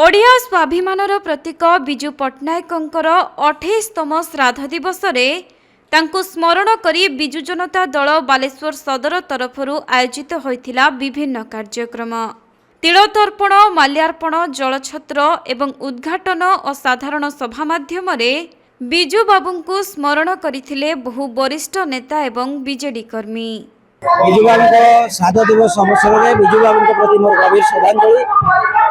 ओडिया स्वाभिमानर प्रतीक विजु पट्टनायकंकर 28तम श्राद्ध दिवस स्मरण करी विजु जनता दल बालेश्वर सदर तरफरु आयोजित होइथिला विभिन्न कार्यक्रम तिलतर्पण माल्यार्पण जलछत्र एवं उद्घाटन और साधारण सभा माध्यम विजु बाबू स्मरण करथिले बहु वरिष्ठ नेता एवं बीजेडी कर्मी। विजु बाबू श्राद्ध दिवस अवसर में विजु बाबू प्रति मोर गभीर श्रद्धांजलि।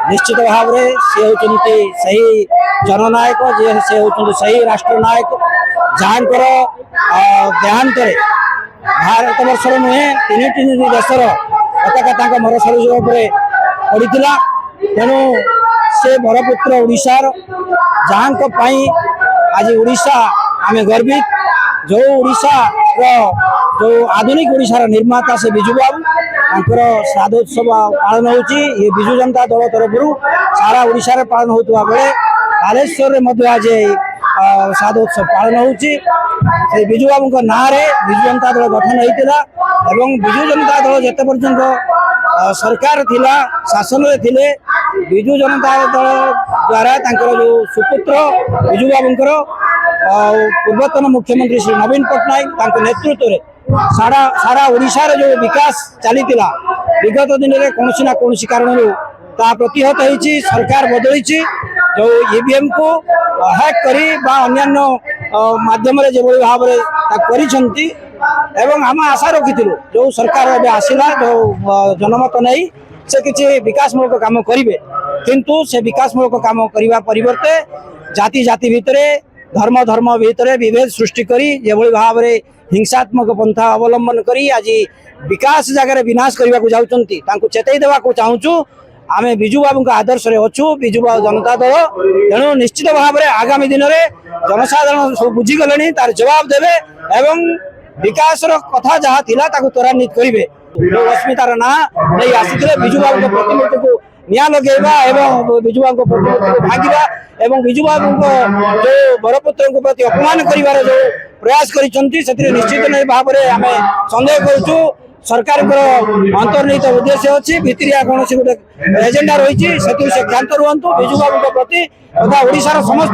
निश्चित भाव में सी होती सही जननायक जे होती सही राष्ट्रनायक जहाँ देहांत भारत वर्ष नुहे तीन देशर पताका मर शरीर पड़ा तेणु से बरपुत्र ओडिशार जहाँ आज ओडिशा आम गर्वित जो ओडिशा जो आधुनिक ओडिशार निर्माता से विजु बाबू श्राद्धोत्सव पालन होची। ये विजु जनता दल तरफ सारा ओडिशा पालन होता बेले बालेश्वर में आज श्राद्धोत्सव पालन होची। विजु बाबू ना विजु जनता दल गठन होता एवं विजु जनता दल जिते पर्यंत सरकार थिला शासन में थिले विजु जनता दल द्वारा जो सुपुत्र विजु बाबूंकर पूर्वतन मुख्यमंत्री श्री नवीन पट्टनायक नेतृत्व में सारा ओडिशार जो विकास चली विगत दिन में कौन ना कौन कारण प्रतिहत होती सरकार बदली जो ईवीएम को हैक करी अन्य माध्यम जो भाव एवं आम आशा रखी जो सरकार आसला जो जनमत नहीं से किसी विकासमूलक काम करेंगे किंतु से विकासमूलक काम करने परिवर्ते जाति जाति भितर धर्म धर्म भितर विभेद सृष्टि करी जो भाव में हिंसात्मक पंथा अवलंबन करी आज विकास जगह विनाश करने को जाऊँगी चेतई देवा चाहूँ। आम विजु बाबू आदर्श अच्छु विजु बाबू जनता दल तेणु निश्चित भाव में आगामी दिन में जनसाधारण सब बुझीगले तार जवाब देवे एवं विकास कथा जहाँ थिला त्वरान्वित करेंगे। जो अस्मितार ना नहीं आसी विजु बाबू प्रतिमूर्ति को निया लगेगा एवं विजु बाबू प्रतिमूर्ति को भांगा एवं विजु बाबू जो बरपुत्र प्रति अपमान कर जो प्रयास कर निश्चित भाव में आम सन्देह करूँ सरकार अंतर्निहित उद्देश्य अच्छी भितरिया कौन गोटे एजेंडा रही से क्षांत रुहतु विजु बाबू प्रति तथा ओडिशार समस्त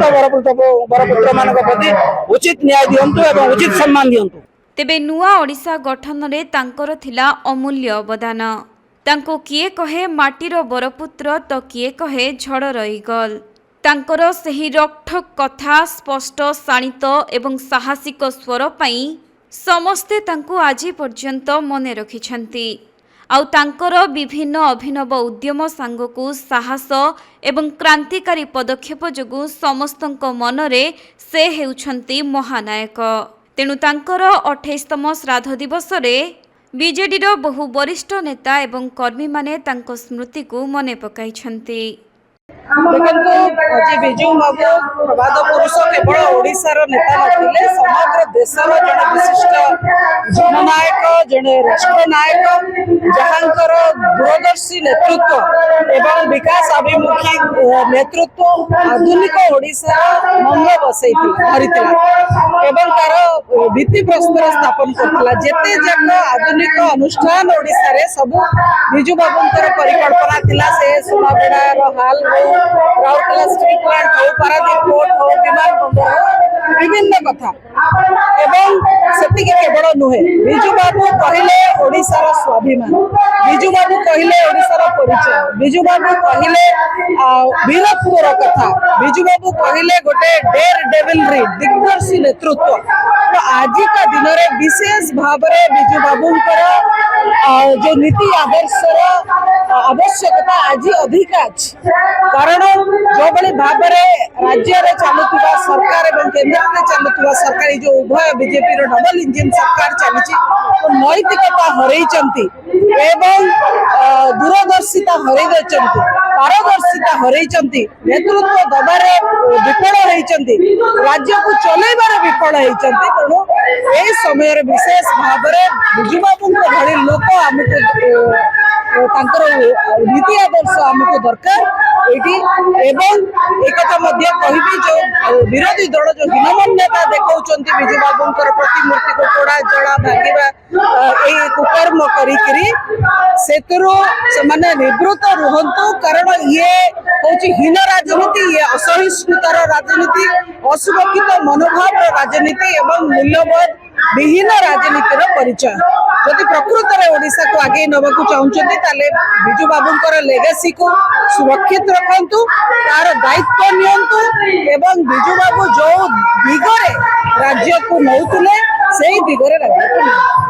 बरपुत्र मान प्रति उचित न्याय दिंतु एवं उचित सम्मान दिंतु। तेबे नुआ ओडिशा गठन रे तांकर थिला अमूल्य अवदान। तांको किए कहे माटीर बरपुत्र तो किए कहे झड़र ईगल। तांकर सही रकठक कथा स्पष्ट शाणित एवं साहसिक स्वर पाई समस्ते तांको आजी पर्यंत मने रखिछंती। आउ तांकर विभिन्न अभिनव उद्यम सांगकु साहस एवं क्रांतिकारी पदक्षेप जोगु समस्तंक मनरे से हेउछंती महानायक। तेणु तांकर 28तम श्राद्ध दिवस बीजेडी बहु वरिष्ठ नेता एवं कर्मी माने तांको स्मृति को मने पकाइछंती। देखो विजु बाबू प्रवाद पुरुष केवल ओडिशार नेता नथिले समग्र देशर जड़े विशिष्ट जननायक जड़े राष्ट्रनायक जहाँकर दूरदर्शी नेतृत्व एवं विकास अभिमुखी नेतृत्व आधुनिक ओडिशा मंग बसई एवं तार भित्ति प्रस्तर स्थापन करथिला। जेते जक आधुनिक अनुष्ठान ओडिशा रे सब विजु बाबूंकर परिकल्पना थिला। से सुनाबेड़ार हाल राउरकेला स्टील प्लांट हो पारादीप पोर्ट हो विमान बंदर हो विभिन्न कथा एवं सेति केवल नुहे विजु बाबू कहले ओडिशार स्वाभिमान विजु बाबू कहले ओडिशार परिचय विजु बाबू कहले वीरत्वर कथा विजु बाबू कहले गोटे डेयर डेविलरी दिग्दर्शी नेतृत्व। तो आज का दिन में विशेष भाव में विजु बाबूंकर जो नीति आदर्शर आवश्यकता आज अधिक अच्छी कारण जो बड़ी भाव में राज्य में चलुवा सरकार और केंद्र में चलुवा सरकार जो उभय बीजेपी डबल इंजिन सरकार चली तो नैतिकता हरई एवं दूरदर्शिता हरई पारदर्शिता हरई नेतृत्व दबारे विफल होती राज्य को चलैबार विफल होती। तेणु यही समय विशेष भाव में विजु बाबू भली लोक आमको नीति आदर्श आमको दरकार एवं एक कहि जो विरोधी दल जो हीनमान्यता देखा विजु बाबूंकर प्रतिमूर्ति को पोड़ा जला भांगा कुकर्म करी सेतुरु सेमाने निवृत्त रुहंतु कारण ये होची हीन राजनीति ये असहिष्णुतार राजनीति असुरक्षित मनोभाव राजनीति एवं मूल्यबोध विहीन राजनीतिर परिचय जदि प्रकृत में ओडिशा को आगे नबाकू चाहते ताले बिजू बाबूंकर लेगेसी को सुरक्षित रखंतु तार दायित्व नियंतु एवं बिजू बाबू जो दिगरे राज्य को नौतुले सेही दिगरे राज्य को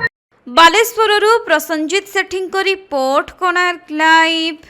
बालेश्वरରୁ ପ୍ରସଞ୍ଜିତ ସେଠୀଙ୍କ ରିପୋର୍ଟ କୋଣାର୍କ ଲାଇଭ୍।